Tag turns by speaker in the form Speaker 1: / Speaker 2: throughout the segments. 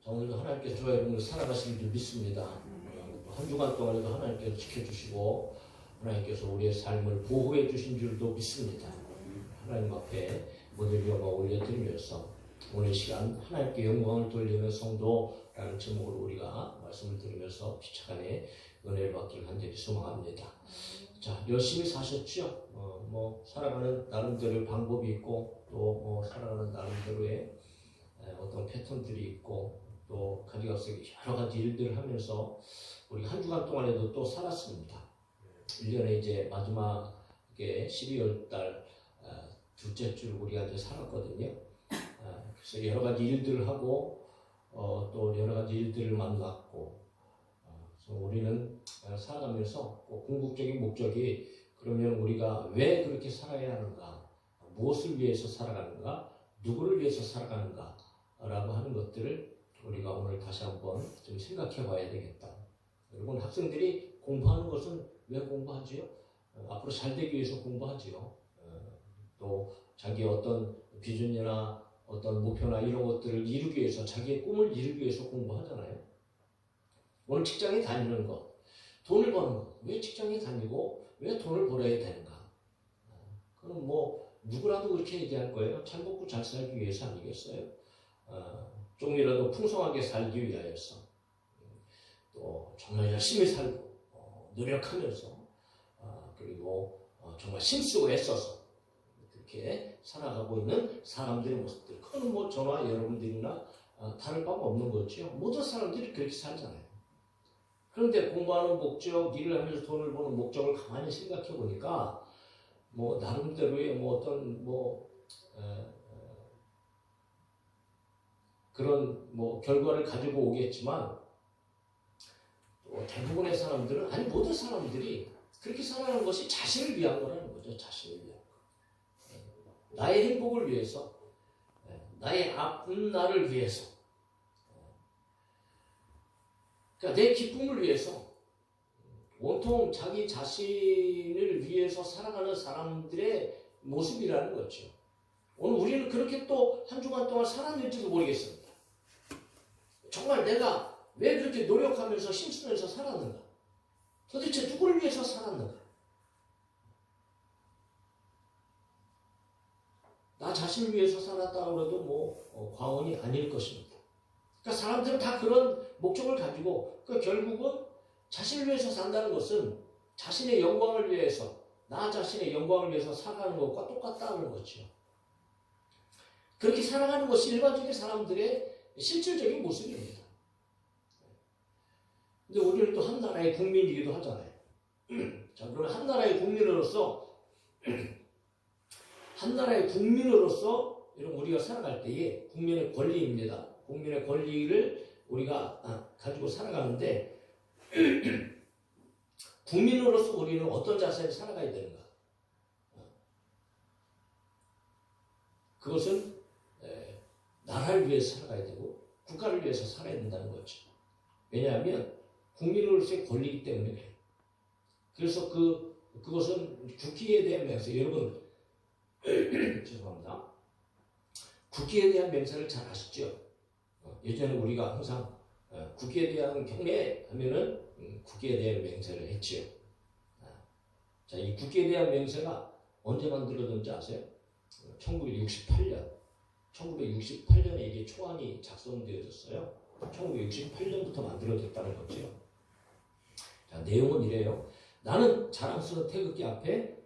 Speaker 1: 오늘도 하나님께서 저와 여러분을 살아가시는 줄 믿습니다. 한 주간 동안에도 하나님께서 지켜주시고 하나님께서 우리의 삶을 보호해 주신 줄도 믿습니다. 하나님 앞에 모든 영광 올려드리면서 오늘 시간 하나님께 영광을 돌리는 성도라는 제목으로 우리가 말씀을 드리면서 피차간에 은혜를 받기를 간절히 소망합니다. 자, 열심히 사셨죠? 살아가는 나름대로의 방법이 있고 또 살아가는 나름대로의 어떤 패턴들이 있고 또 가져가서 여러 가지 일들을 하면서 우리 한 주간 동안에도 또 살았습니다. 1년에 이제 마지막에 12월 달 둘째 주를 우리가 이제 살았거든요. 그래서 여러 가지 일들을 하고 또 여러 가지 일들을 만났고 그래서 우리는 살아가면서 꼭 궁극적인 목적이 그러면 우리가 왜 그렇게 살아야 하는가, 무엇을 위해서 살아가는가, 누구를 위해서 살아가는가 라고 하는 것들을 우리가 오늘 다시 한번 좀 생각해 봐야 되겠다. 여러분, 학생들이 공부하는 것은 왜 공부하지요? 앞으로 잘 되기 위해서 공부하지요. 또 자기의 어떤 비전이나 어떤 목표나 이런 것들을 이루기 위해서, 자기의 꿈을 이루기 위해서 공부하잖아요. 오늘 직장에 다니는 것, 돈을 버는 것, 왜 직장에 다니고 왜 돈을 벌어야 되는가? 그럼 누구라도 그렇게 얘기할 거예요. 잘 먹고 잘 살기 위해서 아니겠어요? 조금이라도 풍성하게 살기 위하여서, 또 정말 열심히 살고 노력하면서 그리고 정말 힘쓰고 애써서 그렇게 살아가고 있는 사람들의 모습들, 그건 저나 여러분들이나 다를 바가 없는 거죠. 모든 사람들이 그렇게 살잖아요. 그런데 공부하는 목적, 일을 하면서 돈을 버는 목적을 가만히 생각해 보니까 나름대로의 그런 결과를 가지고 오겠지만, 또 대부분의 사람들은, 아니 모든 사람들이 그렇게 살아가는 것이 자신을 위한 거라는 거죠. 자신을 위한 거. 나의 행복을 위해서, 나의 앞날을 위해서, 그러니까 내 기쁨을 위해서, 온통 자기 자신을 위해서 살아가는 사람들의 모습이라는 거죠. 오늘 우리는 그렇게 또 한 주간 동안 살았는지도 모르겠습니다. 정말 내가 왜 그렇게 노력하면서 힘쓰면서 살았는가? 도대체 누구를 위해서 살았는가? 나 자신을 위해서 살았다고 해도 과언이 아닐 것입니다. 그러니까 사람들은 다 그런 목적을 가지고, 결국은 자신을 위해서 산다는 것은 자신의 영광을 위해서, 나 자신의 영광을 위해서 살아가는 것과 똑같다는 거죠. 그렇게 살아가는 것이 일반적인 사람들의 실질적인 모습입니다. 근데 우리는 또 한 나라의 국민이기도 하잖아요. 자, 그러면 한 나라의 국민으로서 여러분, 우리가 살아갈 때에 국민의 권리입니다. 국민의 권리를 우리가 가지고 살아가는데, 국민으로서 우리는 어떤 자세로 살아가야 되는가? 그것은 나라를 위해서 살아가야 되고 국가를 위해서 살아야 된다는 거죠. 왜냐하면 국민으로서의 권리이기 때문에 그래요. 그래서 그것은 국기에 대한 맹세, 여러분 죄송합니다. 국기에 대한 맹세를 잘 아시죠? 예전에 우리가 항상 국기에 대한 경례하면은 국기에 대한 맹세를 했지요. 자, 이 국기에 대한 맹세가 언제 만들어졌는지 아세요? 1968년에 이게 초안이 작성되어졌어요. 1968년부터 만들어졌다는 거죠. 자, 내용은 이래요. 나는 자랑스러운 태극기 앞에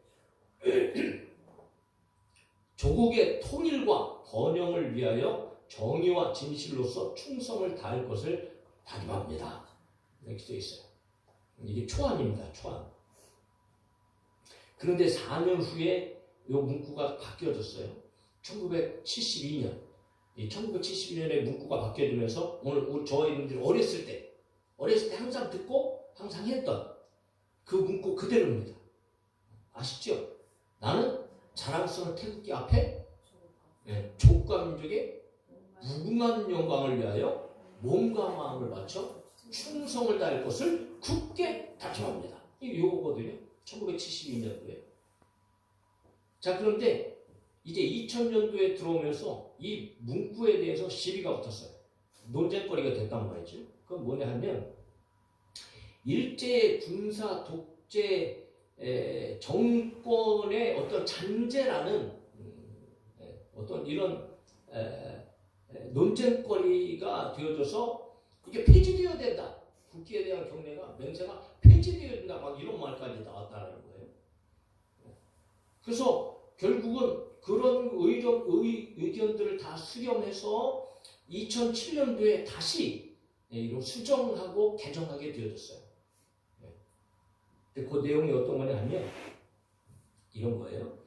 Speaker 1: 조국의 통일과 번영을 위하여 정의와 진실로서 충성을 다할 것을 다짐합니다. 이렇게 써 있어요. 이게 초안입니다. 초안. 그런데 4년 후에 이 문구가 바뀌어졌어요. 1972년. 이 1972년에 문구가 바뀌어지면서 오늘 저희들이 어렸을 때 항상 듣고 항상 했던 그 문구 그대로입니다. 아시죠? 나는 자랑스러운 태극기 앞에 조국과 민족의 무궁한 영광을 위하여 몸과 마음을 바쳐 충성을 다할 것을 굳게 다짐합니다. 이게 요거거든요. 1972년도에. 자, 그런데 이제 2000년도에 들어오면서 이 문구에 대해서 시비가 붙었어요. 논쟁거리가 됐단 말이죠. 그건 뭐냐 하면 일제 군사 독재 정권의 어떤 잔재라는 어떤 이런 논쟁거리가 되어져서 이게 폐지되어야 된다. 국기에 대한 경례가 맹세가 폐지되어야 된다. 막 이런 말까지 나왔다는 거예요. 그래서 결국은 그런 의견들을 다 수렴해서 2007년도에 다시 이런 수정하고 개정하게 되어졌어요. 그 내용이 어떤 거냐 하면 이런 거예요.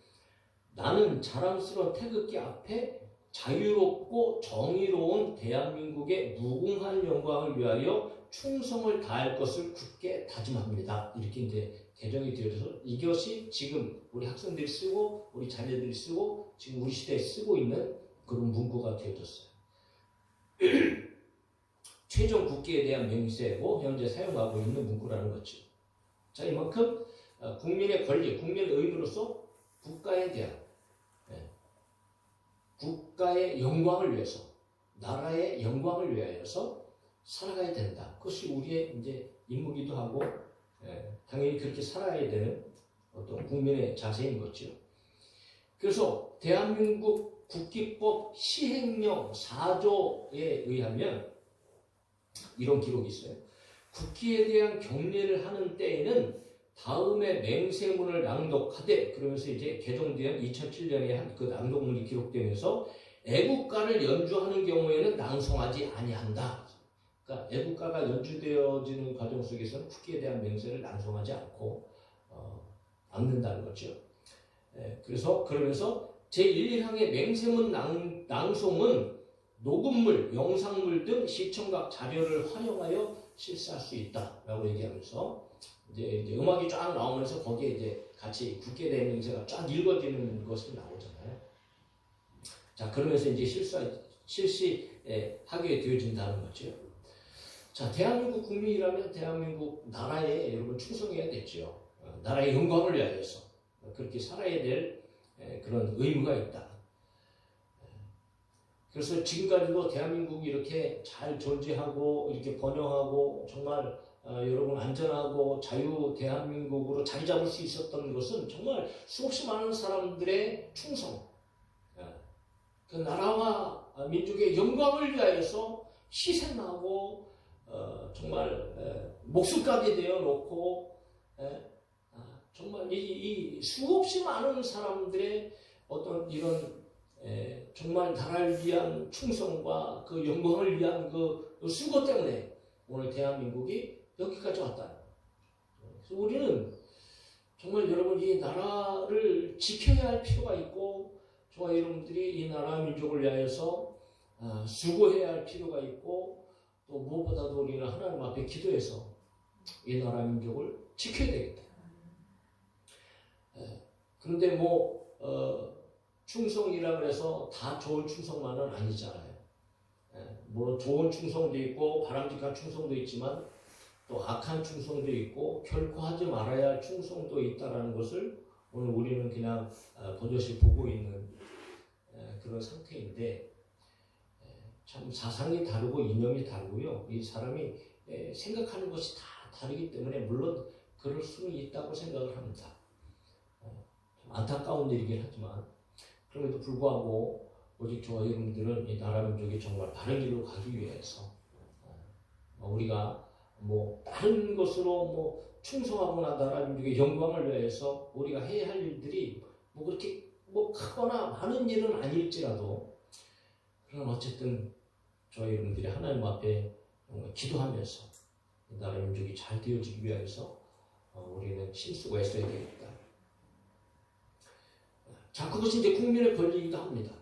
Speaker 1: 나는 자랑스러운 태극기 앞에 자유롭고 정의로운 대한민국의 무궁한 영광을 위하여 충성을 다할 것을 굳게 다짐합니다. 이렇게 이제 개정이 되어서 이것이 지금 우리 학생들이 쓰고 우리 자녀들이 쓰고 지금 우리 시대에 쓰고 있는 그런 문구가 되어졌어요. 최종 국기에 대한 맹세고 현재 사용하고 있는 문구라는 거죠. 자, 이만큼 국민의 권리, 국민의 의무로서 국가에 대한 국가의 영광을 위해서, 나라의 영광을 위하여서 살아가야 된다. 그것이 우리의 이제 임무기도 하고, 당연히 그렇게 살아야 되는 어떤 국민의 자세인 거죠. 그래서 대한민국 국기법 시행령 4조에 의하면 이런 기록이 있어요. 국기에 대한 경례를 하는 때에는 다음의 맹세문을 낭독하되, 그러면서 이제 개정된 2007년에 한 그 낭독문이 기록되면서 애국가를 연주하는 경우에는 낭송하지 아니한다. 그러니까 애국가가 연주되어지는 과정 속에서는 국기에 대한 맹세를 낭송하지 않고 않는다는 거죠. 그래서 그러면서 제1항의 맹세문 낭송은 녹음물, 영상물 등 시청각 자료를 활용하여 실시할 수 있다라고 얘기하면서 이제 음악이 쫙 나오면서 거기에 이제 같이 국기에 대한 맹세가 쫙 읽어지는 것이 나오잖아요. 자, 그러면서 이제 실시하게 되어진다는 거죠. 자, 대한민국 국민이라면 대한민국 나라에 여러분 충성해야겠죠. 나라의 영광을 위하여서 그렇게 살아야 될 그런 의무가 있다. 그래서 지금까지도 대한민국이 이렇게 잘 존재하고 이렇게 번영하고 정말 여러분 안전하고 자유 대한민국으로 자리 잡을 수 있었던 것은 정말 수없이 많은 사람들의 충성, 그 나라와 민족의 영광을 위하여서 희생하고 정말 목숨까지 내어놓고 정말 이 수없이 많은 사람들의 어떤 이런 정말 나라를 위한 충성과 그 영광을 위한 그 수고 때문에 오늘 대한민국이 여기까지 왔다. 그래서 우리는 정말 여러분 이 나라를 지켜야 할 필요가 있고, 저와 여러분들이 이 나라 민족을 위하여서 수고해야 할 필요가 있고, 또 무엇보다도 우리는 하나님 앞에 기도해서 이 나라 민족을 지켜야 되겠다. 그런데 충성이라 그래서 다 좋은 충성만은 아니잖아요. 물론 좋은 충성도 있고 바람직한 충성도 있지만 또 악한 충성도 있고 결코 하지 말아야 할 충성도 있다는 것을 오늘 우리는 그냥 버젓이 보고 있는 그런 상태인데, 참 사상이 다르고 이념이 다르고요. 이 사람이 생각하는 것이 다 다르기 때문에 물론 그럴 수는 있다고 생각을 합니다. 안타까운 일이긴 하지만 그럼에도 불구하고 오직 저와 여러분들은 이 나라 민족이 정말 바른 길로 가기 위해서 우리가 다른 것으로 충성하거나 나라 민족의 영광을 위해서 우리가 해야 할 일들이 그렇게 크거나 많은 일은 아닐지라도, 그런 어쨌든 저와 여러분들이 하나님 앞에 기도하면서 나라 민족이 잘 되어지기 위해서 우리는 힘쓰고 애써야 되겠다. 자, 그것이 이제 국민의 권리이기도 합니다.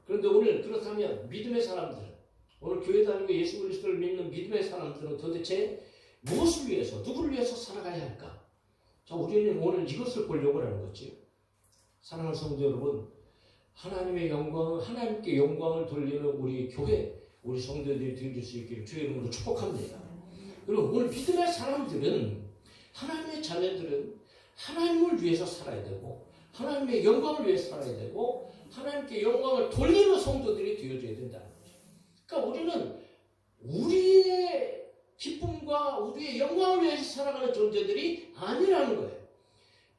Speaker 1: 그런데 오늘 그렇다면 믿음의 사람들은, 오늘 교회 다니고 예수 그리스도를 믿는 믿음의 사람들은 도대체 무엇을 위해서, 누구를 위해서 살아가야 할까? 자, 우리는 오늘 이것을 보려고 하는 거지. 사랑하는 성도 여러분, 하나님의 영광, 하나님께 영광을 돌리는 우리 교회, 우리 성도들이 되어줄 수 있기를 주의 이름으로 축복합니다. 그리고 오늘 믿음의 사람들은, 하나님의 자녀들은 하나님을 위해서 살아야 되고, 하나님의 영광을 위해서 살아야 되고, 하나님께 영광을 돌리는 성도들이 되어줘야 된다는 거죠. 그러니까 우리는 하나님의 영광을 위해서 살아가는 존재들이 아니라는 거예요.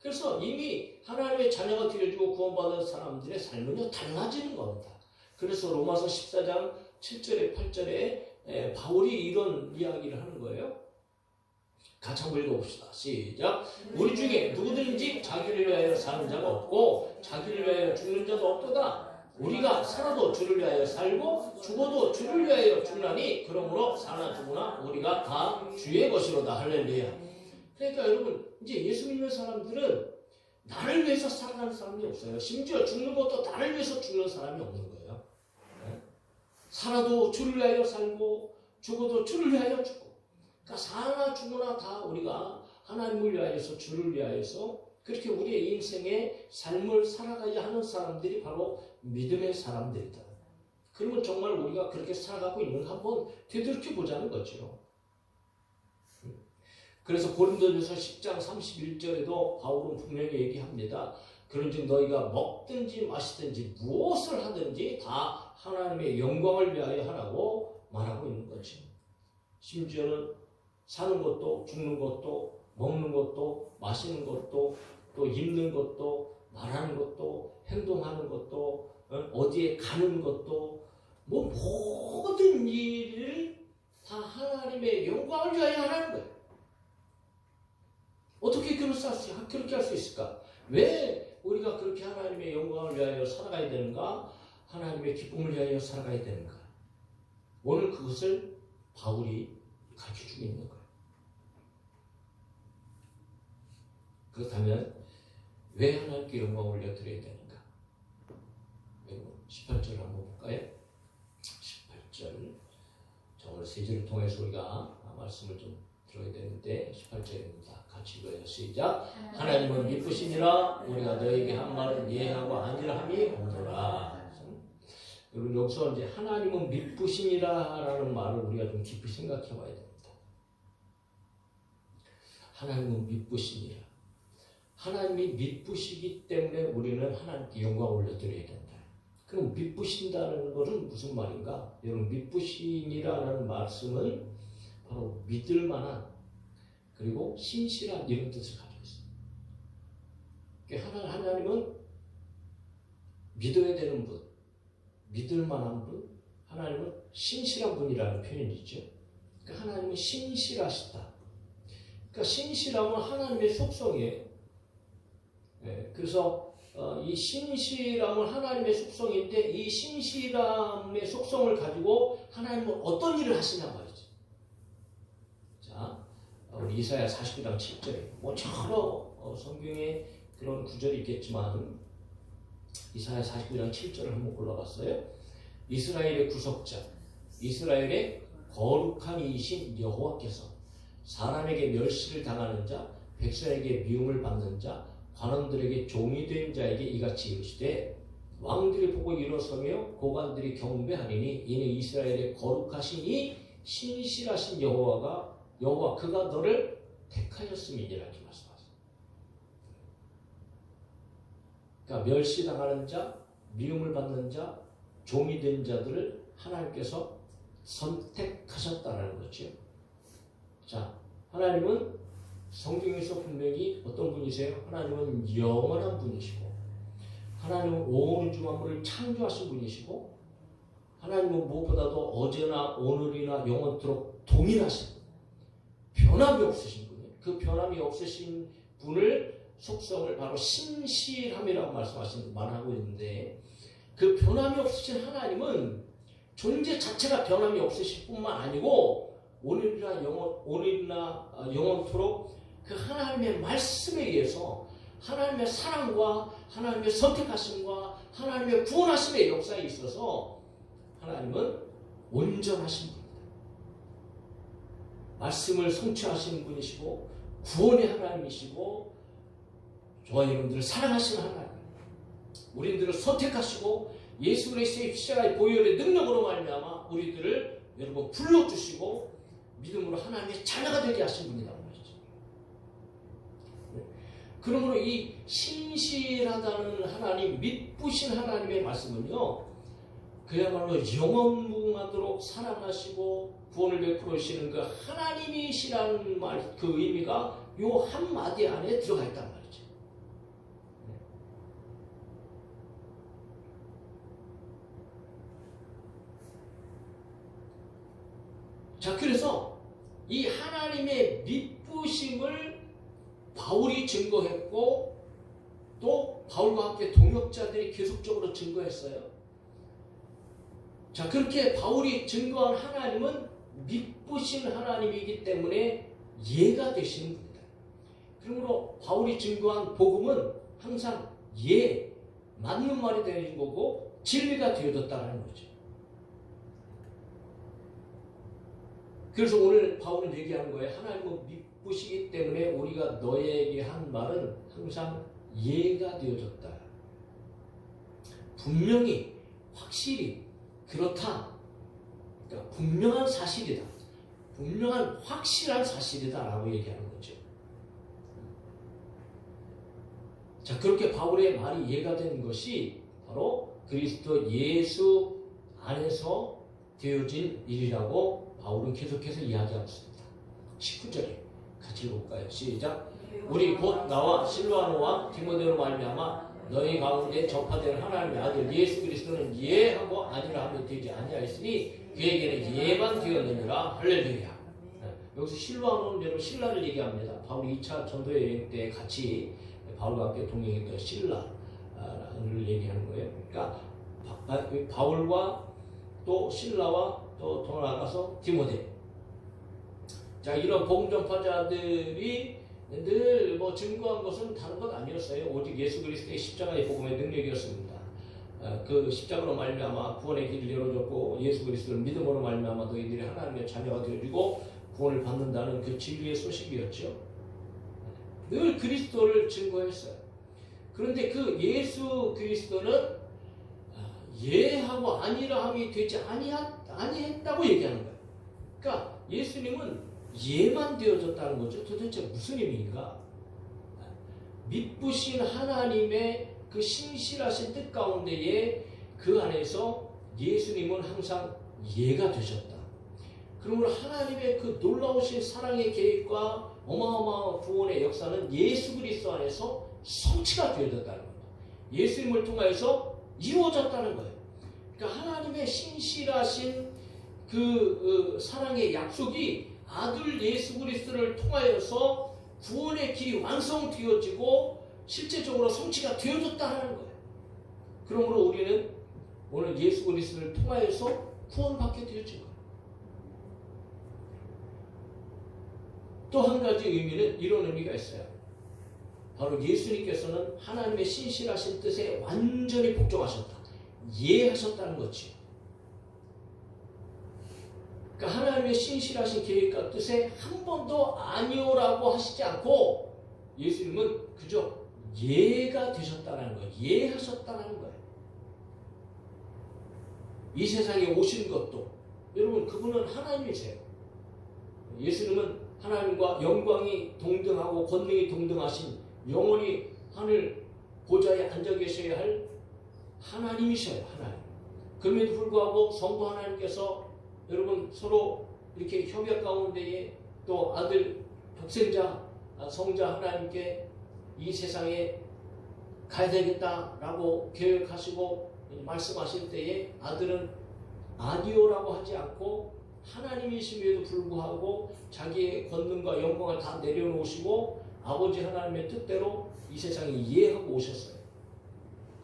Speaker 1: 그래서 이미 하나님의 자녀가 되어주고 구원받은 사람들의 삶은요 달라지는 겁니다. 그래서 로마서 14장 7절에 8절에 바울이 이런 이야기를 하는 거예요. 같이 한번 읽어봅시다. 시작. 우리 중에 누구든지 자기를 위하여 사는 자가 없고 자기를 위하여 죽는 자도 없도다. 우리가 살아도 주를 위하여 살고 죽어도 주를 위하여 죽나니 그러므로 사나 죽으나 우리가 다 주의 것이로다. 할렐루야. 그러니까 여러분 이제 예수 믿는 사람들은 나를 위해서 살아가는 사람이 없어요. 심지어 죽는 것도 나를 위해서 죽는 사람이 없는 거예요. 살아도 주를 위하여 살고 죽어도 주를 위하여 죽고 그러니까 사나 죽으나 다 우리가 하나님을 위하여서 주를 위하여서 그렇게 우리의 인생의 삶을 살아가야 하는 사람들이 바로 믿음의 사람들이다. 그러면 정말 우리가 그렇게 살아가고 있는가 한번 되돌이켜 보자는 거죠. 그래서 고린도전서 10장 31절에도 바울은 분명히 얘기합니다. 그런즉 너희가 먹든지 마시든지 무엇을 하든지 다 하나님의 영광을 위하여 하라고 말하고 있는 거죠. 심지어는 사는 것도 죽는 것도 먹는 것도 마시는 것도 또 입는 것도 말하는 것도 행동하는 것도 어디에 가는 것도 뭐 모든 일을 다 하나님의 영광을 위하여 하는 거예요. 어떻게 그렇게 할 수 있을까? 왜 우리가 그렇게 하나님의 영광을 위하여 살아가야 되는가? 하나님의 기쁨을 위하여 살아가야 되는가? 오늘 그것을 바울이 가르쳐주고 있는 거예요. 그렇다면 왜 하나님께 영광을 올려드려야 되는가? 18절 한번 볼까요? 18절. 자, 오늘 세 절을 통해서 우리가 말씀을 좀 들어야 되는데 18절입니다. 같이 읽어요. 시작. 하나님은 미쁘시니라 우리가 너에게 한 말은 예하고 아니라 함이 없노라. 여러분 여기서 이제 하나님은 미쁘시니라라는 말을 우리가 좀 깊이 생각해 봐야 됩니다. 하나님은 미쁘시니라. 하나님이 미쁘시기 때문에 우리는 하나님께 영광을 올려드려야 된다. 그럼 미쁘신다는 것은 무슨 말인가? 여러분 미쁘시니라는 말씀은 바로 믿을 만한 그리고 신실한 이런 뜻을 가지고 있습니다. 하나님은 믿어야 되는 분, 믿을 만한 분, 하나님은 신실한 분이라는 표현이죠. 그러니까 하나님은 신실하시다. 그러니까 신실함은 하나님의 속성이에요. 그래서 이 신실함은 하나님의 속성인데 이 신실함의 속성을 가지고 하나님은 어떤 일을 하시냐 말이죠. 자, 우리 이사야 49장 7절에 뭐 여러 성경에 그런 구절이 있겠지만 이사야 49장 7절을 한번 골라봤어요. 이스라엘의 구속자, 이스라엘의 거룩한 이이신 여호와께서 사람에게 멸시를 당하는 자, 백성에게 미움을 받는 자, 관원들에게 종이 된 자에게 이같이 이르시되 왕들이 보고 일어서며 고관들이 경배하리니 이는 이스라엘의 거룩하신 이 신실하신 여호와 그가 너를 택하였음이니라 이렇게 말씀하셨습니다. 그러니까 멸시당하는 자, 미움을 받는 자, 종이 된 자들을 하나님께서 선택하셨다는 거죠. 자, 하나님은 성경에서 분명히 어떤 분이세요? 하나님은 영원한 분이시고 하나님은 온 우주 만물을 창조하신 분이시고 하나님은 무엇보다도 어제나 오늘이나 영원토록 동일하신 변함이 없으신 분이에요. 그 변함이 없으신 분을 속성을 바로 신실함이라고 말하고 있는데 그 변함이 없으신 하나님은 존재 자체가 변함이 없으실 뿐만 아니고 오늘이나 영원토록 그 하나님의 말씀에 의해서 하나님의 사랑과 하나님의 선택하심과 하나님의 구원하심의 역사에 있어서 하나님은 온전하신 분입니다. 말씀을 성취하시는 분이시고 구원의 하나님이시고 저와 여러분들을 사랑하시는 하나님, 우리들을 선택하시고 예수 그리스도의 십자가의 보혈의 능력으로 말미암아 우리들을 여러분 불러주시고 믿음으로 하나님의 자녀가 되게 하신 분이라고 하시죠. 그러므로 이 신실하다는 하나님, 믿으신 하나님의 말씀은요, 그야말로 영원 무궁하도록 사랑하시고 구원을 베풀으시는 그 하나님이시라는 말, 그 의미가 요 한마디 안에 들어가 있단 말이죠. 자, 그래서 이 하나님의 미쁘심을 바울이 증거했고 또 바울과 함께 동역자들이 계속적으로 증거했어요. 자, 그렇게 바울이 증거한 하나님은 미쁘신 하나님이기 때문에 예가 되시는 겁니다. 그러므로 바울이 증거한 복음은 항상 맞는 말이 되는 거고 진리가 되어졌다는 거죠. 그래서 오늘 바울은 얘기하는 거예요. 하나님은 미쁘시기 때문에 우리가 너에게 한 말은 항상 예가 되어졌다. 분명히 확실히 그렇다. 그러니까 분명한 사실이다. 분명한 확실한 사실이다라고 얘기하는 거죠. 자, 그렇게 바울의 말이 예가 된 것이 바로 그리스도 예수 안에서 되어진 일이라고 바울은 계속해서 이야기하고 있습니다. 19절에 같이 읽어볼까요? 시작. 우리 곧 나와 실로아노와 디모데로 말미암아 너희 가운데 전파되는 하나님의 아들 예수 그리스도는 예하고 아니라 하면 되지 아니하였으니 그에게는 예만 되었느니라. 할렐루야. 여기서 실로아노는 여러분 신라를 얘기합니다. 바울이 2차 전도 여행 때 같이 바울과 함께 동행했던 신라를 얘기하는 거예요. 그러니까 바울과 또 신라와 또 더 나아가서 디모데. 자, 이런 복음 전파자들이 늘 증거한 것은 다른 것 아니었어요. 오직 예수 그리스도의 십자가의 복음의 능력이었습니다. 그 십자가로 말미암아 구원의 길을 열어줬고 예수 그리스도를 믿음으로 말미암아 너희들이 하나님의 자녀가 되어지고 구원을 받는다는 그 진리의 소식이었죠. 늘 그리스도를 증거했어요. 그런데 그 예수 그리스도는 예하고 아니라 함이 되지 아니했다고 얘기하는 거예요. 그러니까 예수님은 예만 되어졌다는 거죠. 도대체 무슨 의미인가? 미쁘신 하나님의 그 신실하신 뜻 가운데에 그 안에서 예수님은 항상 예가 되셨다. 그러므로 하나님의 그 놀라우신 사랑의 계획과 어마어마한 구원의 역사는 예수 그리스도 안에서 성취가 되어졌다는 겁니다. 예수님을 통해서 이루어졌다는 거예요. 그러니까 하나님의 신실하신 그 사랑의 약속이 아들 예수 그리스도를 통하여서 구원의 길이 완성되어지고 실제적으로 성취가 되어졌다는 거예요. 그러므로 우리는 오늘 예수 그리스도를 통하여서 구원받게 되어진 거예요. 또 한 가지 의미는 이런 의미가 있어요. 바로 예수님께서는 하나님의 신실하신 뜻에 완전히 복종하셨다. 예하셨다는 거지. 그러니까 하나님의 신실하신 계획과 뜻에 한 번도 아니오라고 하시지 않고 예수님은 그저 예가 되셨다는 거예요. 예하셨다는 거예요. 이 세상에 오신 것도 여러분 그분은 하나님이세요. 예수님은 하나님과 영광이 동등하고 권능이 동등하신 영원히 하늘 보좌에 앉아 계셔야 할 하나님이셔요. 하나님. 그럼에도 불구하고 성부 하나님께서 여러분 서로 이렇게 협약 가운데에 또 아들 독생자 성자 하나님께 이 세상에 가야 되겠다라고 계획하시고 말씀하실 때에 아들은 아니오라고 하지 않고 하나님이심에도 불구하고 자기의 권능과 영광을 다 내려놓으시고 아버지 하나님의 뜻대로 이 세상에 이해하고 오셨어요.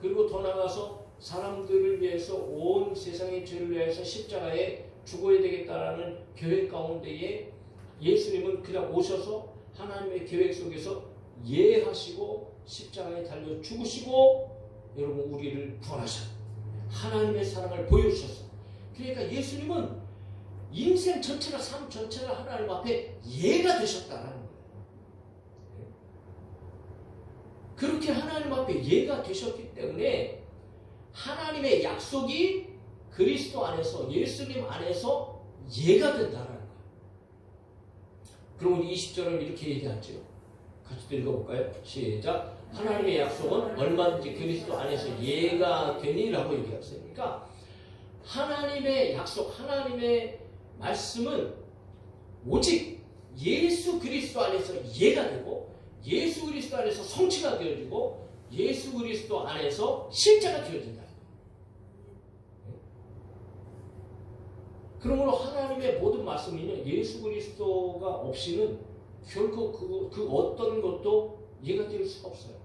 Speaker 1: 그리고 더 나아가서 사람들을 위해서 온 세상의 죄를 위해서 십자가에 죽어야 되겠다라는 계획 가운데에 예수님은 그냥 오셔서 하나님의 계획 속에서 예하시고 십자가에 달려 죽으시고 여러분 우리를 구원하셨어요. 하나님의 사랑을 보여주셨어요. 그러니까 예수님은 인생 전체가 삶 전체가 하나님 앞에 예가 되셨다는 거예요. 그렇게 하나님 앞에 예가 되셨기 때문에 하나님의 약속이 그리스도 안에서 예수님 안에서 예가 된다는 거예요. 그러면 20절은 이렇게 얘기하죠. 같이 또 읽어볼까요? 시작. 하나님의 약속은 얼마든지 그리스도 안에서 예가 되니라고 얘기했어요. 그러니까 하나님의 약속, 하나님의 말씀은 오직 예수 그리스도 안에서 이해가 되고 예수 그리스도 안에서 성취가 되어지고 예수 그리스도 안에서 실제가 되어진다. 그러므로 하나님의 모든 말씀이는 예수 그리스도가 없이는 결코 그 어떤 것도 이해가 될 수가 없어요.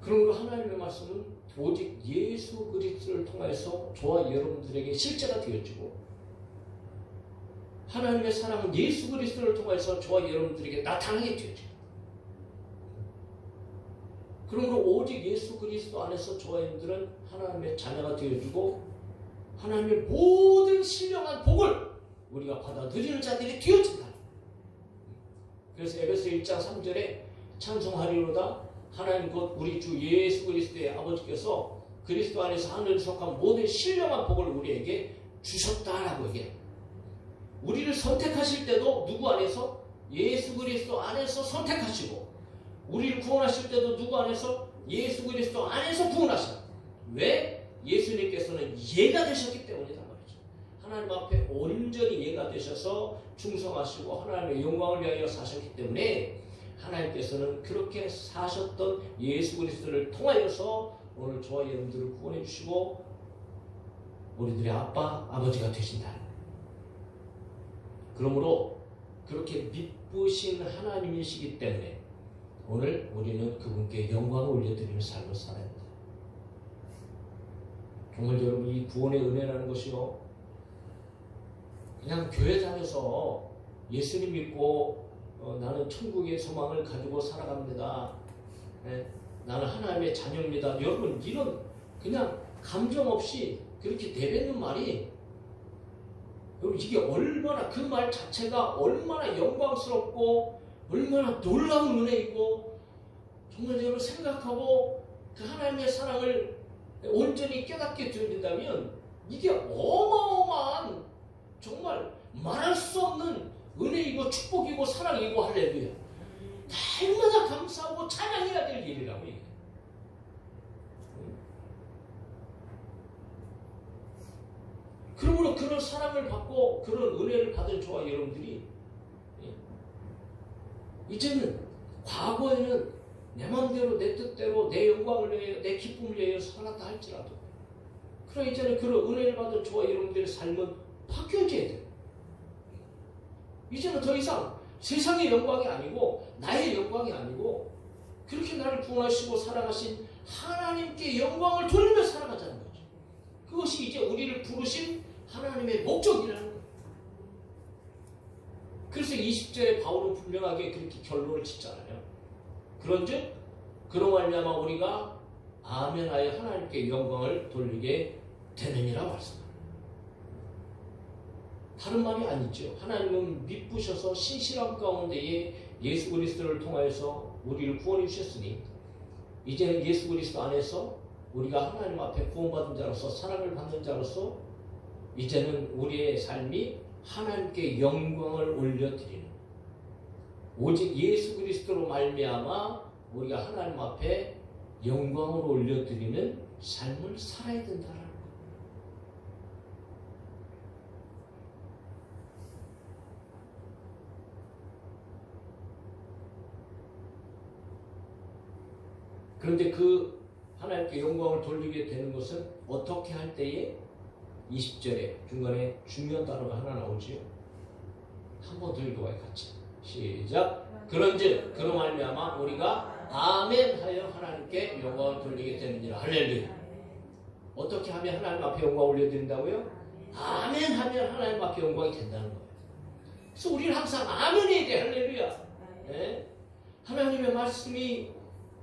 Speaker 1: 그러므로 하나님의 말씀은 오직 예수 그리스도를 통해서 저와 여러분들에게 실제가 되어지고 하나님의 사랑은 예수 그리스도를 통해서 저와 여러분들에게 나타나게 되어져요. 그러므로 오직 예수 그리스도 안에서 저와 여러분들은 하나님의 자녀가 되어주고 하나님의 모든 신령한 복을 우리가 받아들이는 자들이 되어진다. 그래서 에베소 1장 3절에 찬송하리로다 하나님 곧 우리 주 예수 그리스도의 아버지께서 그리스도 안에서 하늘에 속한 모든 신령한 복을 우리에게 주셨다라고 얘기해요. 우리를 선택하실 때도 누구 안에서? 예수 그리스도 안에서 선택하시고 우리를 구원하실 때도 누구 안에서? 예수 그리스도 안에서 구원하셔. 왜? 예수님께서는 예가 되셨기 때문이다 말이죠. 하나님 앞에 온전히 예가 되셔서 충성하시고 하나님의 영광을 위하여 사셨기 때문에 하나님께서는 그렇게 사셨던 예수 그리스도를 통하여서 오늘 저와 여러분들을 구원해 주시고 우리들의 아빠, 아버지가 되신다. 그러므로 그렇게 미쁘신 하나님이시기 때문에 오늘 우리는 그분께 영광을 올려드리는 삶을 살아야 합니다. 정말 여러분 이 구원의 은혜라는 것이요 그냥 교회 다녀서 예수님 믿고 나는 천국의 소망을 가지고 살아갑니다. 나는 하나님의 자녀입니다. 여러분 이런 그냥 감정 없이 그렇게 내뱉는 말이 여러분 이게 얼마나 그 말 자체가 얼마나 영광스럽고 얼마나 놀라운 은혜이고 정말 여러분 생각하고 그 하나님의 사랑을 온전히 깨닫게 되어진다면 이게 어마어마한 정말 말할 수 없는 은혜이고 축복이고 사랑이고 할렐루야. 날마다 감사하고 찬양해야 될 일이라고 얘기해요. 그러므로 그런 사랑을 받고 그런 은혜를 받은 저와 여러분들이 이제는 과거에는 내 마음대로 내 뜻대로 내 영광을 위하여 내 기쁨을 위하여 살았다 할지라도 그러나 이제는 그런 은혜를 받은 저와 여러분들의 삶은 바뀌어져야 돼요. 이제는 더 이상 세상의 영광이 아니고 나의 영광이 아니고 그렇게 나를 구원하시고 사랑하신 하나님께 영광을 돌리며 살아가자는 거죠. 그것이 이제 우리를 부르신 하나님의 목적이라는 거예요. 그래서 20절에 바울은 분명하게 그렇게 결론을 짓잖아요. 그런즉 그로 말미암아 우리가 아멘하여 하나님께 영광을 돌리게 되느니라 말씀합니다. 다른 말이 아니죠. 하나님은 미쁘셔서 신실함 가운데에 예수 그리스도를 통하여서 우리를 구원해 주셨으니 이제는 예수 그리스도 안에서 우리가 하나님 앞에 구원받은 자로서 사랑을 받는 자로서 이제는 우리의 삶이 하나님께 영광을 올려드리는 오직 예수 그리스도로 말미암아 우리가 하나님 앞에 영광을 올려드리는 삶을 살아야 된다는 거예요. 그런데 그 하나님께 영광을 돌리게 되는 것은 어떻게 할 때에 20절에 중간에 중요한 단어가 하나 나오지요. 한 번 더 읽어봐요. 같이. 시작. 그런즉 그로 말미암아 우리가 아멘하여 하나님께 영광을 돌리게 되느니라. 할렐루야. 어떻게 하면 하나님 앞에 영광을 올려드린다고요? 아멘하면 하나님 앞에 영광이 된다는 거예요. 그래서 우리는 항상 아멘해야 돼. 할렐루야. 네? 하나님의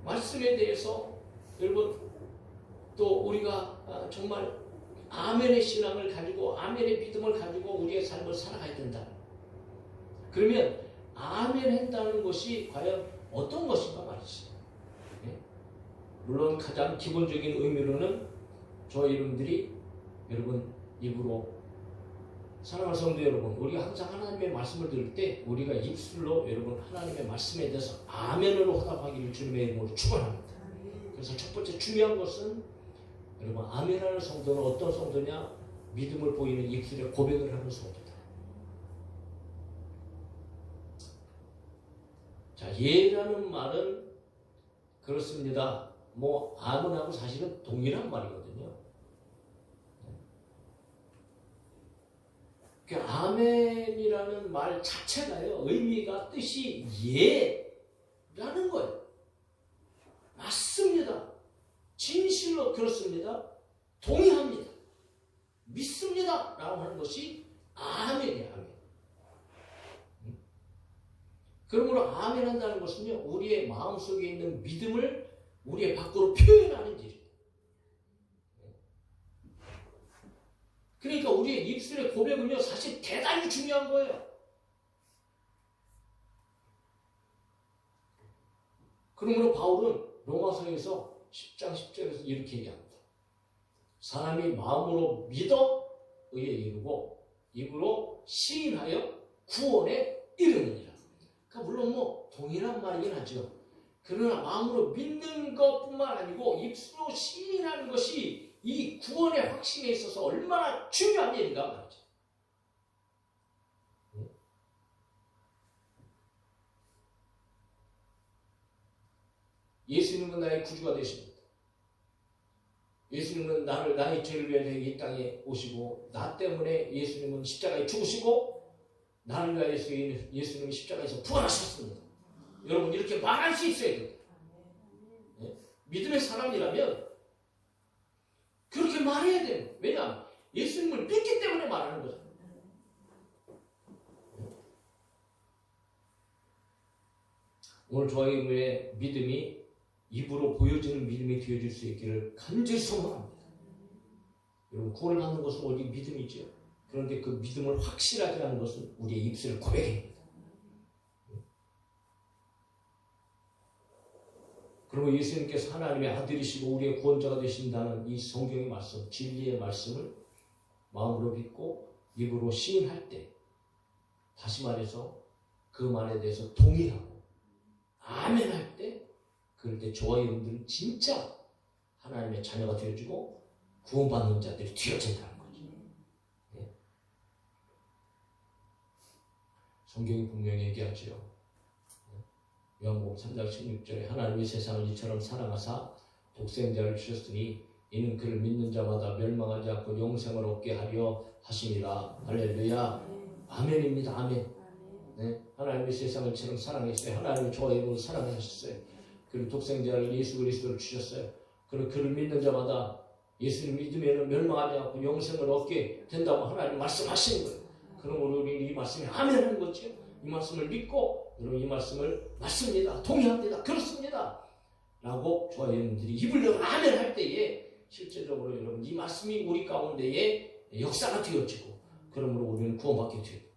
Speaker 1: 말씀에 대해서 여러분 또 우리가 정말 아멘의 신앙을 가지고 아멘의 믿음을 가지고 우리의 삶을 살아가야 된다. 그러면 아멘한다는 것이 과연 어떤 것인가 말이지. 물론 가장 기본적인 의미로는 저 여러분들이 여러분 입으로 사랑하는 성도 여러분, 우리가 항상 하나님의 말씀을 들을 때 우리가 입술로 여러분 하나님의 말씀에 대해서 아멘으로 화답하기를 주님의 이름으로 축원합니다. 그래서 첫 번째 중요한 것은 여러분 아멘하는 성도는 어떤 성도냐? 믿음을 보이는 입술에 고백을 하는 성도다. 자, 예라는 말은 그렇습니다. 뭐 아멘하고 사실은 동일한 말이거든요. 그 아멘이라는 말 자체가요, 의미가 뜻이 예라는 거예요. 맞습니다. 진실로 그렇습니다. 동의합니다. 믿습니다. 라고 하는 것이 아멘이에요. 아멘. 그러므로 아멘 한다는 것은요, 우리의 마음속에 있는 믿음을 우리의 밖으로 표현하는 일이에요. 그러니까 우리의 입술의 고백은요, 사실 대단히 중요한 거예요. 그러므로 바울은 로마서에서 10장 10절에서 이렇게 얘기합니다. 사람이 마음으로 믿어 의에 이르고 입으로 시인하여 구원에 이르느니라. 그러니까 물론 뭐 동일한 말이긴 하죠. 그러나 마음으로 믿는 것뿐만 아니고 입술로 시인하는 것이 이 구원의 확신에 있어서 얼마나 중요한 일인가 말이죠. 예수님은 나의 구주가 되십니다. 예수님은 나의 죄를 위하여 이 땅에 오시고 나 때문에 예수님은 십자가에 죽으시고 나를 위하여서 예수님이 십자가에서 부활하셨습니다. 여러분 이렇게 말할 수 있어야 됩니다. 네? 믿음의 사람이라면 그렇게 말해야 돼요. 왜냐하면 예수님을 믿기 때문에 말하는 거죠. 오늘 저희의 믿음이 입으로 보여지는 믿음이 되어질 수 있기를 간절히 소망합니다. 여러분 구원을 받는 것은 오직 믿음이죠. 그런데 그 믿음을 확실하게 하는 것은 우리의 입술 고백입니다. 그리고 예수님께서 하나님의 아들이시고 우리의 구원자가 되신다는 이 성경의 말씀, 진리의 말씀을 마음으로 믿고 입으로 시인할 때, 다시 말해서 그 말에 대해서 동의하고 아멘할 때, 그럴 때 저와 여러분들은 진짜 하나님의 자녀가 되어지고 구원받는 자들이 되어진다는 거죠. 네. 성경이 분명히 얘기하죠. 요한복음 3장 16절에 하나님이 세상을 이처럼 사랑하사 독생자를 주셨으니 이는 그를 믿는 자마다 멸망하지 않고 영생을 얻게 하려 하심이라. 할렐루야. 아멘입니다. 아멘. 네. 하나님이 세상을 이처럼 사랑했어요. 하나님이 저와 여러분을 사랑하셨어요. 그리고 독생자를 예수 그리스도를 주셨어요. 그리고 그를 믿는 자마다 예수를 믿으면 멸망하지 않고 영생을 얻게 된다고 하나님 말씀하시는 거예요. 그러므로 우리는 이 말씀에 아멘하는 거죠. 이 말씀을 믿고 여러분 이 말씀을 맞습니다. 동의합니다. 그렇습니다. 라고 저와 여러분들이 입을 열어 아멘 할 때에 실제적으로 여러분 이 말씀이 우리 가운데에 역사가 되어지고 그러므로 우리는 구원받게 됩니다.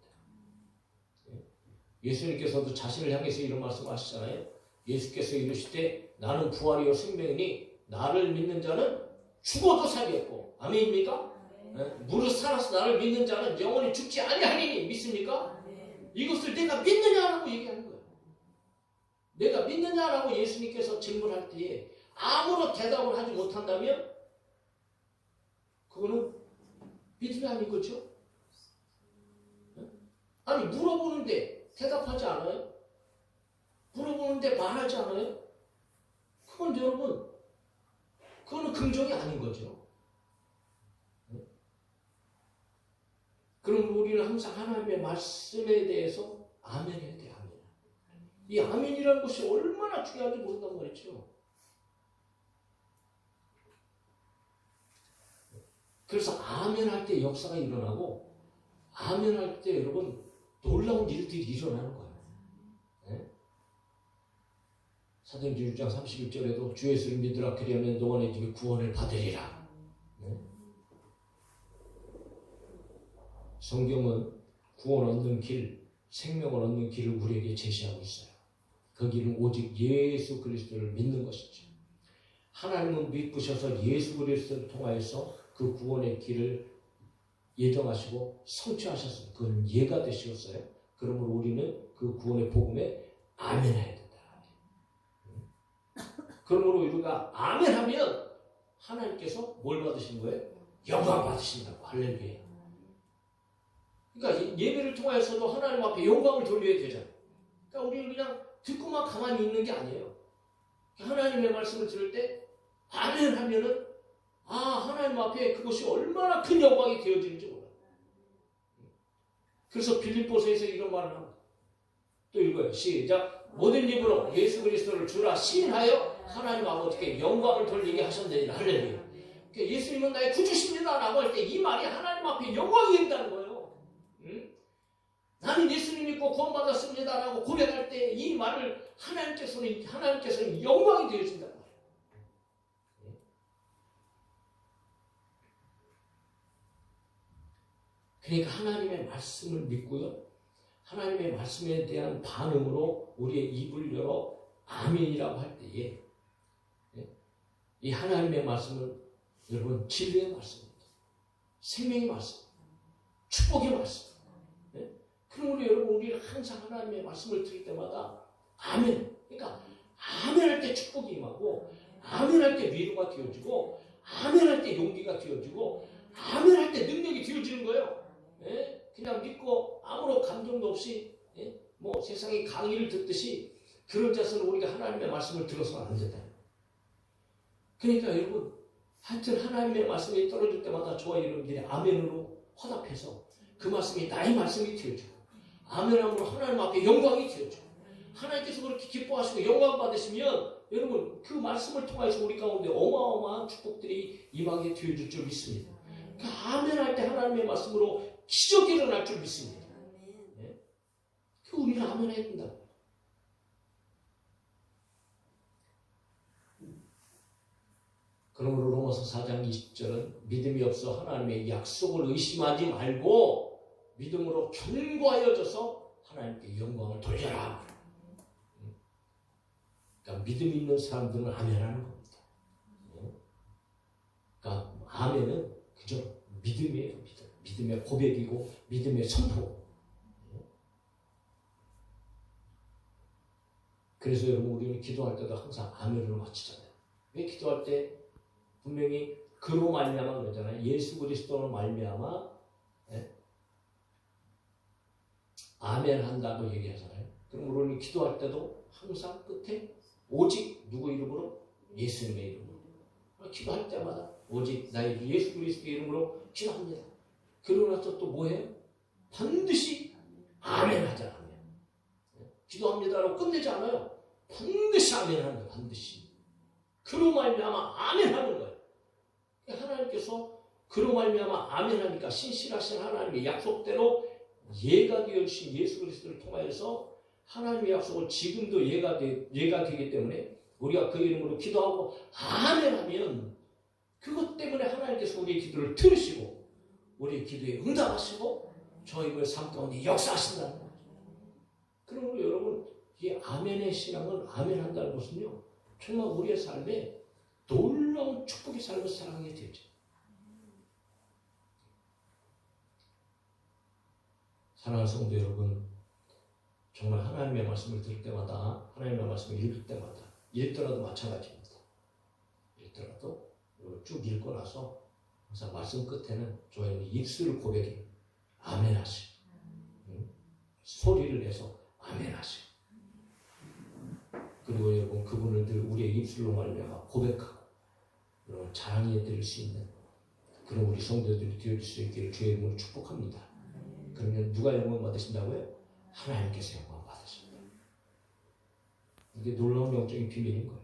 Speaker 1: 예수님께서도 자신을 향해서 이런 말씀 하시잖아요. 예수께서 이르시되 나는 부활이요 생명이니 나를 믿는 자는 죽어도 살겠고 아멘입니까? 네. 무릇 살아서 나를 믿는 자는 영원히 죽지 아니하리니 믿습니까? 이것을 내가 믿느냐라고 얘기하는 거예요. 내가 믿느냐라고 예수님께서 질문할 때에 아무런 대답을 하지 못한다면 그거는 믿음이 아닌 거죠. 아니 물어보는데 대답하지 않아요? 물어보는데 말하지 않아요? 그건 여러분 그거는 긍정이 아닌 거죠. 그럼 우리는 항상 하나님의 말씀에 대해서 아멘 해야 돼요. 아멘. 이 아멘이라는 것이 얼마나 중요한지 모른단 말이죠. 그래서 아멘 할 때 역사가 일어나고 아멘 할 때 여러분 놀라운 일들이 일어나는 거예요. 네? 사도행전 6장 31절에도 주 예수를 믿으라 그리하면 너희의 집에 구원을 받으리라. 네? 성경은 구원 얻는 길, 생명을 얻는 길을 우리에게 제시하고 있어요. 그 길은 오직 예수 그리스도를 믿는 것이죠. 하나님은 믿으셔서 예수 그리스도를 통하여서 그 구원의 길을 예정하시고 성취하셨어요. 그건 예가 되셨어요. 그러므로 우리는 그 구원의 복음에 아멘해야 된다. 그러므로 우리가 아멘하면 하나님께서 뭘 받으신 거예요? 영광 받으신다고. 할렐루야. 그러니까 예배를 통하여서도 하나님 앞에 영광을 돌려야 되잖아요. 그러니까 우리는 그냥 듣고만 가만히 있는 게 아니에요. 하나님의 말씀을 들을 때 아멘 하면은 하나님 앞에 그것이 얼마나 큰 영광이 되어지는지 몰라요. 그래서 빌립보서에서 이런 말을 합니다. 또 읽어요. 시작. 모든 입으로 예수 그리스도를 주라 시인하여 하나님 아버지께 영광을 돌리게 하셨느니라. 할렐루야. 그러니까 예수님은 나의 구주십니다 라고 할 때 이 말이 하나님 앞에 영광이 된다는 거예요. 나는 예수님 믿고 구원받았습니다 라고 고백할 때 이 말을 하나님께서는 영광이 되어진다는 거예요. 그러니까 하나님의 말씀을 믿고요. 하나님의 말씀에 대한 반응으로 우리의 입을 열어 아멘이라고 할 때에 이 하나님의 말씀은 여러분 진리의 말씀입니다. 생명의 말씀, 축복의 말씀. 그러므로 여러분 우리는 항상 하나님의 말씀을 들을 때마다 아멘. 그러니까 아멘할 때 축복이 임하고 아멘할 때 위로가 되어지고 아멘할 때 용기가 되어지고 아멘할 때 능력이 되어지는 거예요. 그냥 믿고 아무런 감정도 없이 뭐 세상의 강의를 듣듯이 그런 자세는 우리가 하나님의 말씀을 들어서는 안 된다. 그러니까 여러분 하여튼 하나님의 말씀이 떨어질 때마다 저와 여러분들이 아멘으로 화답해서 그 말씀이 나의 말씀이 되어지고 아멘함으로 하나님 앞에 영광이 되어지고 하나님께서 그렇게 기뻐하시고 영광 받으시면 여러분 그 말씀을 통해서 우리 가운데 어마어마한 축복들이 임하게 되어질 줄 믿습니다. 그 아멘할 때 하나님의 말씀으로 기적이 일어날 줄 믿습니다. 그 우리는 아멘해야 된다. 그러므로 로마서 4장 20절은 믿음이 없어 하나님의 약속을 의심하지 말고 믿음으로 견고하여져서 하나님께 영광을 돌려라. 그러니까 믿음 있는 사람들은 아멘하는 겁니다. 그러니까 아멘은 그저 믿음이에요. 믿음의 고백이고 믿음의 선포. 그래서 여러분 우리는 기도할 때도 항상 아멘으로 마치잖아요. 왜 기도할 때 분명히 그로 말미암아 그러잖아요. 예수 그리스도로 말미암아 아멘 한다고 얘기하잖아요. 그럼 우리는 기도할 때도 항상 끝에 오직 누구 이름으로? 예수님의 이름으로. 기도할 때마다 오직 나의 예수 그리스도의 이름으로 기도합니다. 그러고 나서 또 뭐해요? 반드시 아멘 하자. 아멘. 기도합니다라고 끝내지 않아요. 반드시 아멘 하는 거예요. 반드시. 그로 말미암아 아멘 하는 거예요. 하나님께서 그로 말미암아 아멘 하니까 신실하신 하나님의 약속대로 예가 되어주신 예수 그리스도를 통하여서 하나님의 약속은 지금도 예가 되기 때문에 우리가 그 이름으로 기도하고 아멘 하면 그것 때문에 하나님께서 우리의 기도를 들으시고 우리의 기도에 응답하시고 저희의 삶 가운데 역사하신다는 거죠. 그러므로 여러분 이 아멘의 신앙은 아멘한다는 것은요 정말 우리의 삶에 놀라운 축복의 삶을 살아가게 되죠. 사랑하는 성도 여러분, 정말 하나님의 말씀을 들을 때마다 하나님의 말씀을 읽을 때마다 읽더라도 마찬가지입니다. 읽더라도 쭉 읽고 나서 항상 말씀 끝에는 저희는 입술을 고백해요. 아멘 하시. 소리를 내서 아멘 하시. 그리고 여러분 그분을 늘 우리의 입술로 말미암아 고백하고 여러분 자랑해 드릴 수 있는 그런 우리 성도들이 되어질 수 있기를 주의 이름으로 축복합니다. 그러면 누가 영광 받으신다고요? 하나님께서 영광 받으십니다. 이게 놀라운 영적인 비밀인 거예요.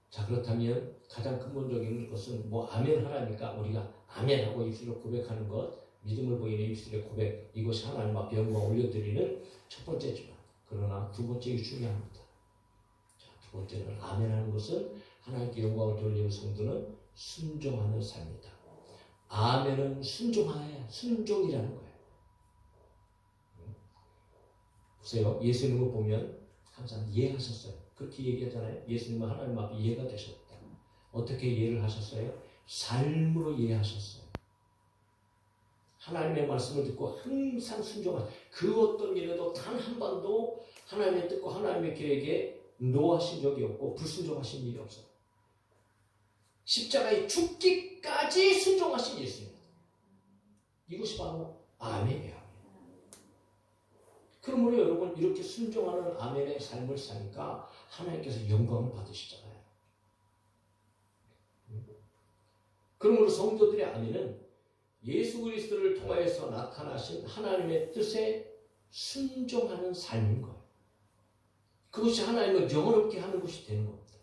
Speaker 1: 자 그렇다면 가장 근본적인 것은 뭐 아멘 하라니까 우리가 아멘하고 입술로 고백하는 것 믿음을 보이는 입술의 고백 이것이 하나님 앞에 영광 올려드리는 첫 번째지만 그러나 두 번째 중요합니다. 자, 두 번째는 아멘하는 것은 하나님께 영광을 돌리는 성도는 순종하는 삶이다. 아멘은 순종이라는 거예요. 보세요. 예수님을 보면 항상 예하셨어요. 그렇게 얘기하잖아요. 예수님은 하나님 앞에 예가 되셨다. 어떻게 예를 하셨어요? 삶으로 예하셨어요. 하나님의 말씀을 듣고 항상 순종한 그 어떤 일에도 단 한 번도 하나님의 뜻과 하나님의 계획에 노하신 적이 없고 불순종하신 일이 없어요. 십자가에 죽기까지 순종하신 예수입니다. 이것이 바로 아멘이에요. 그러므로 여러분 이렇게 순종하는 아멘의 삶을 사니까 하나님께서 영광을 받으시잖아요. 그러므로 성도들의 아멘은 예수 그리스도를 통하여서 나타나신 하나님의 뜻에 순종하는 삶인 거예요. 그것이 하나님을 영원롭게 하는 것이 되는 겁니다.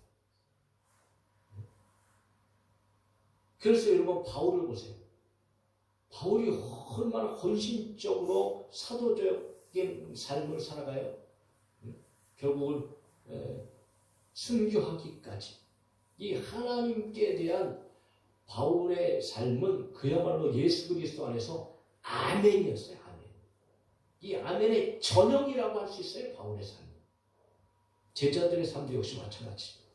Speaker 1: 그래서 여러분 바울을 보세요. 바울이 얼마나 헌신적으로 사도적인 삶을 살아가요. 결국은 순교하기까지 이 하나님께 대한 바울의 삶은 그야말로 예수 그리스도 안에서 아멘이었어요. 아멘. 이 아멘의 전형이라고 할 수 있어요. 바울의 삶. 제자들의 삶도 역시 마찬가지입니다.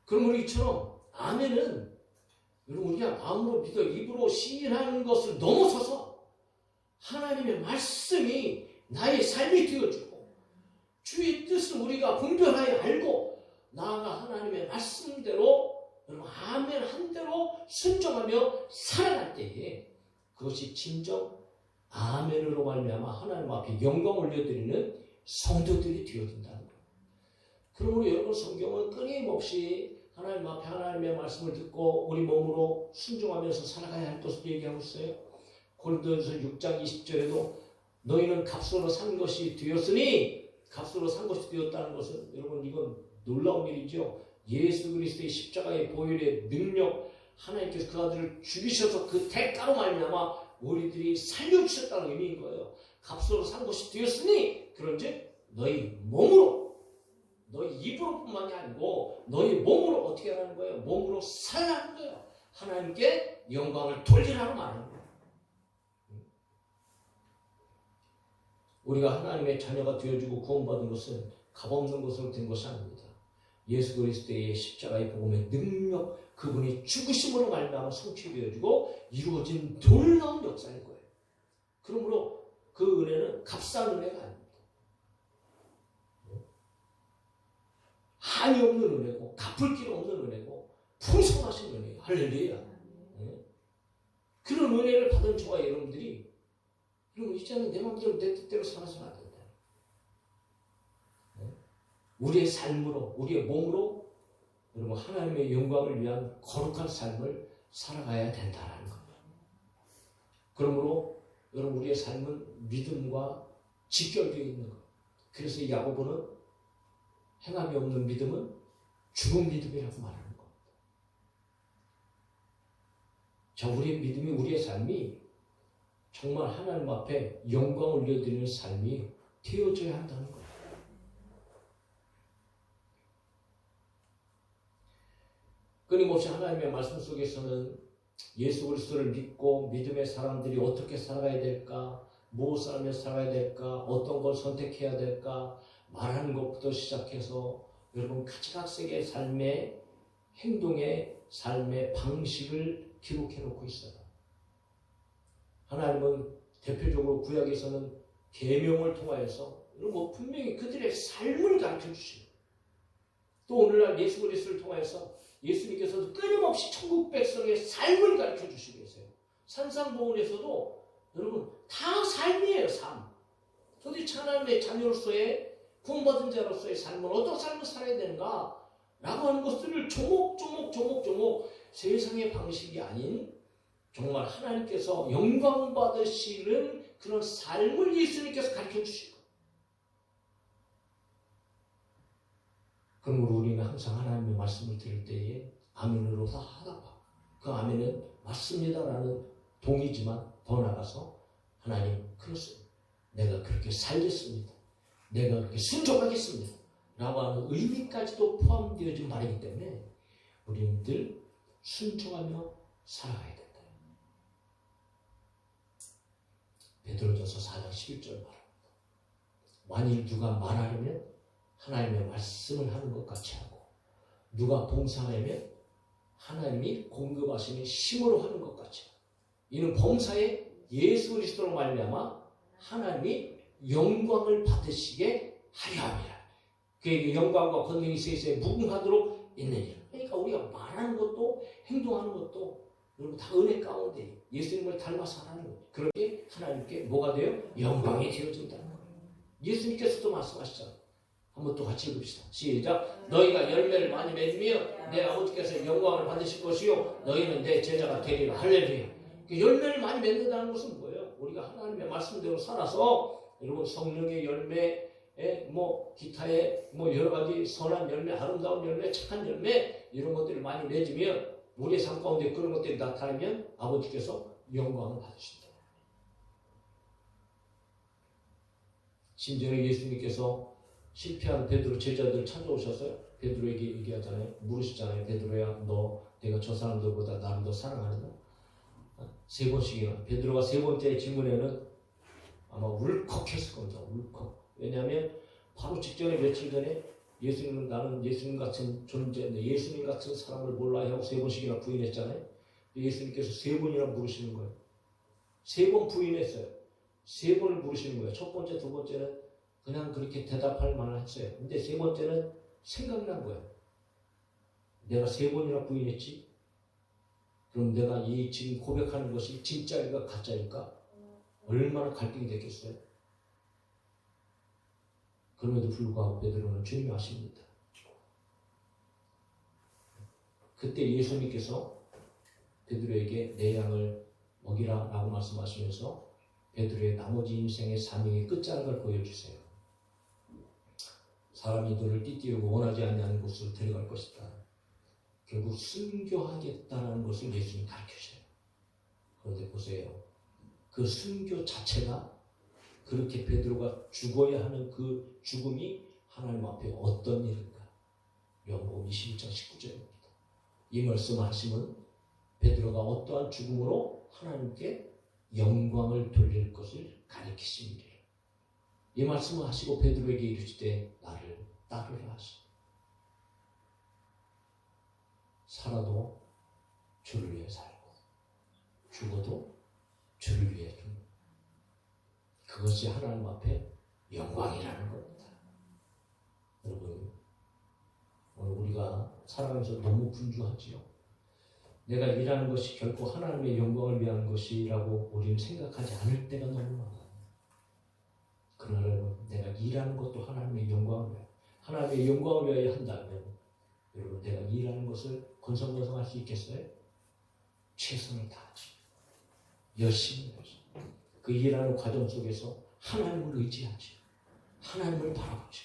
Speaker 1: 그러므로 이처럼 아멘은 여러분 우리가 마음으로 믿어 입으로 시인하는 것을 넘어서서 하나님의 말씀이 나의 삶이 되어주고 주의 뜻을 우리가 분별하여 알고 나아가 하나님의 말씀대로 여러분 아멘 한 대로 순종하며 살아갈 때에 그것이 진정 아멘으로 말미암아 하나님 앞에 영광 올려드리는 성도들이 되어진다는 거예요. 그러므로 여러분 성경은 끊임없이 하나님 앞에 하나님의 말씀을 듣고 우리 몸으로 순종하면서 살아가야 할 것을 얘기하고 있어요. 고린도전서 6장 20절에도 너희는 값으로 산 것이 되었으니 값으로 산 것이 되었다는 것은 여러분 이건 놀라운 일이죠. 예수 그리스도의 십자가의 보혈의 능력 하나님께서 그 아들을 죽이셔서 그 대가로 말미암아 우리들이 살려주셨다는 의미인 거예요. 값으로 산 것이 되었으니 그런즉 너희 몸으로 너희 입으로뿐만이 아니고 너희 몸으로 어떻게 하라는 거예요? 몸으로 살라는 거예요. 하나님께 영광을 돌리라고 말하는 거예요. 우리가 하나님의 자녀가 되어주고 구원받은 것은 값없는 것으로 된 것이 아닙니다. 예수 그리스도의 십자가의 복음의 능력, 그분이 죽으심으로 말미암아 성취되어지고 이루어진 놀라운 역사일 거예요. 그러므로 그 은혜는 값싼 은혜가 아닙니다. 한이 없는 은혜고 갚을 길 없는 은혜고 풍성하신 은혜예요. 할렐루야. 그런 은혜를 받은 저와 여러분들이 여러분 이제는 내 마음대로 내 뜻대로 살아서는 안 된다. 우리의 삶으로 우리의 몸으로 여러분 하나님의 영광을 위한 거룩한 삶을 살아가야 된다는 겁니다. 그러므로 여러분 우리의 삶은 믿음과 직결되어 있는 것. 그래서 야고보는 행함이 없는 믿음은 죽은 믿음이라고 말하는 겁니다. 자, 우리의 믿음이 우리의 삶이 정말 하나님 앞에 영광을 올려드리는 삶이 되어져야 한다는 거예요. 끊임없이 하나님의 말씀 속에서는 예수 그리스도를 믿고 믿음의 사람들이 어떻게 살아가야 될까, 무엇을 하며 살아야 될까, 어떤 걸 선택해야 될까 말하는 것부터 시작해서 여러분 가지각색의 삶의 행동의 삶의 방식을 기록해 놓고 있어요. 하나님은 대표적으로 구약에서는 계명을 통하여서 분명히 그들의 삶을 가르쳐 주시고 또 오늘날 예수 그리스도를 통하여서 예수님께서도 끊임없이 천국 백성의 삶을 가르쳐 주시고 계세요. 산상보훈에서도 여러분 다 삶이에요. 삶. 도대체 하나님의 자녀로서의 구원받은 자로서의 삶은 어떤 삶을 살아야 되는가 라고 하는 것들을 조목조목 세상의 방식이 아닌 정말 하나님께서 영광 받으시는 그런 삶을 예수님께서 가르쳐 주시고 그러므로 우리는 항상 하나님의 말씀을 들을 때에 아멘으로 다 하다가 그 아멘은 맞습니다라는 동의지만 더 나가서 하나님 그렇습니다. 내가 그렇게 살겠습니다. 내가 그렇게 순종하겠습니다. 라고 하는 의미까지도 포함되어진 말이기 때문에 우리는 늘 순종하며 살아가야 된다. 베드로전서 4장 11절 말합니다. 만일 누가 말하려면 하나님의 말씀을 하는 것 같이 하고 누가 봉사하려면 하나님이 공급하시는 힘으로 하는 것 같이 하고 이는 범사에 예수 그리스도로 말미암아 하나님이 영광을 받으시게 하려 함이라. 그에게 영광과 권능이 세세에 무궁하도록 있느니라. 그러니까 우리가 말하는 것도 행동하는 것도 여러분 다 은혜 가운데 예수님을 닮아 살아가는 거예요. 그렇게 하나님께 뭐가 돼요? 영광이 되어진다는 거예요. 예수님께서도 말씀하시잖아요. 한번 또 같이 읽읍시다. 시작. 너희가 열매를 많이 맺으며 내 아버지께서 영광을 받으실 것이요 너희는 내 제자가 되리라. 할렐루야. 열매를 많이 맺는다는 것은 뭐예요? 우리가 하나님의 말씀대로 살아서 여러분 성령의 열매, 뭐 기타의 뭐 여러 가지 선한 열매, 아름다운 열매, 착한 열매 이런 것들을 많이 맺으면 우리의 삶 가운데 그런 것들이 나타나면 아버지께서 영광을 받으신다. 심지어 예수님께서 실패한 베드로 제자들 찾아오셔서 베드로에게 얘기하잖아요. 물으시잖아요. 베드로야, 너 내가 저 사람들보다 나를 더 사랑하느냐? 세 번씩이나. 베드로가 세 번째 질문에는 아마 울컥했을 겁니다. 울컥. 왜냐하면 바로 직전에 며칠 전에 예수님은 나는 예수님 같은 존재인데 예수님 같은 사람을 몰라야 하고 세 번씩이나 부인했잖아요. 예수님께서 세 번이나 물으시는 거예요. 세 번 부인했어요. 세 번을 물으시는 거예요. 첫 번째, 두 번째는 그냥 그렇게 대답할 만한 했어요. 근데 세 번째는 생각이 난 거예요. 내가 세 번이나 부인했지? 그럼 내가 이 지금 고백하는 것이 진짜일까 가짜일까? 얼마나 갈등이 됐겠어요? 그럼에도 불구하고 베드로는 주님이 아십니다. 그때 예수님께서 베드로에게 내 양을 먹이라 라고 말씀하시면서 베드로의 나머지 인생의 사명의 끝자락을 보여주세요. 사람이 너를 띠띠우고 원하지 않는 곳으로 데려갈 것이다. 결국 순교하겠다는 것을 예수님이 가르쳐주세요. 그런데 보세요. 그 순교 자체가 그렇게 베드로가 죽어야 하는 그 죽음이 하나님 앞에 어떤 일인가? 요한복음 21장 19절입니다. 이 말씀을 하시면 베드로가 어떠한 죽음으로 하나님께 영광을 돌릴 것을 가리키신 일이에요. 이 말씀을 하시고 베드로에게 이르시되 나를 따르라 하시오. 살아도 주를 위해 살고 죽어도 주를 위해 죽는 그것이 하나님 앞에 영광이라는 겁니다. 여러분 오늘 우리가 살아가면서 너무 분주하지요. 내가 일하는 것이 결코 하나님의 영광을 위한 것이라고 우리는 생각하지 않을 때가 너무 많아요. 그러나 여러분 내가 일하는 것도 하나님의 영광을 위하여 하나님의 영광을 위하여 한다면 여러분 내가 일하는 것을 건성건성할 수 있겠어요? 최선을 다하지. 열심히 하지. 그 일하는 과정 속에서 하나님을 의지하지. 하나님을 바라보지.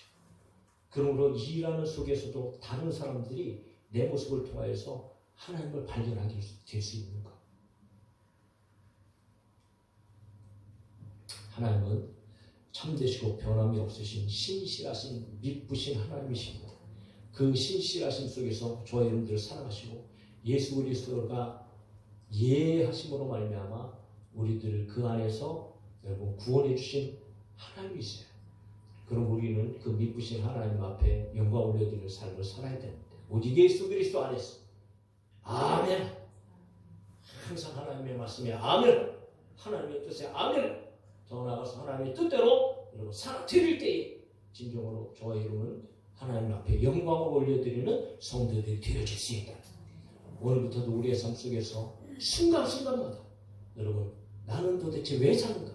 Speaker 1: 그러므로 일하는 속에서도 다른 사람들이 내 모습을 통하여서 하나님을 발견하게 될 수 있는 것. 하나님은 참되시고 변함이 없으신 신실하신 믿부신 하나님이십니다. 그 신실하심 속에서 저와 여러분들을 사랑하시고 예수 그리스도가 예하심으로 말미암아 우리들을 그 안에서 여러분 구원해 주신 하나님이세요. 그럼 우리는 그 믿부신 하나님 앞에 영광 올려드리는 삶을 살아야 되는데 오직 예수 그리스도 안에서 아멘. 항상 하나님의 말씀에 아멘. 하나님의 뜻에 아멘. 더 나아가서 하나님의 뜻대로 여러분 살아드릴 때에 진정으로 저와 여러분은 하나님 앞에 영광을 올려드리는 성도들이 되어질 수 있다. 오늘부터도 우리의 삶 속에서 순간순간마다 여러분 나는 도대체 왜 사는가?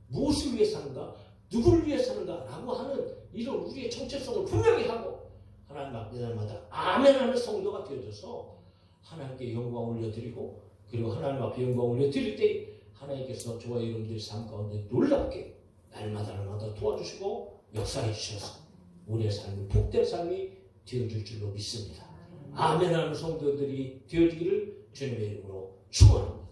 Speaker 1: 무엇을 위해 사는가? 누구를 위해 사는가? 라고 하는 이런 우리의 정체성을 분명히 하고 하나님 앞에 날마다 아멘하는 성도가 되어져서 하나님께 영광 올려드리고 그리고 하나님 앞에 영광 올려드릴 때 하나님께서 저와 여러분들의 삶 가운데 놀랍게 날마다 도와주시고 역사해 주셔서 우리의 삶이 복된 삶이 되어질 줄로 믿습니다. 아멘하는 성도들이 되어지기를 주님의 이름으로 축원합니다.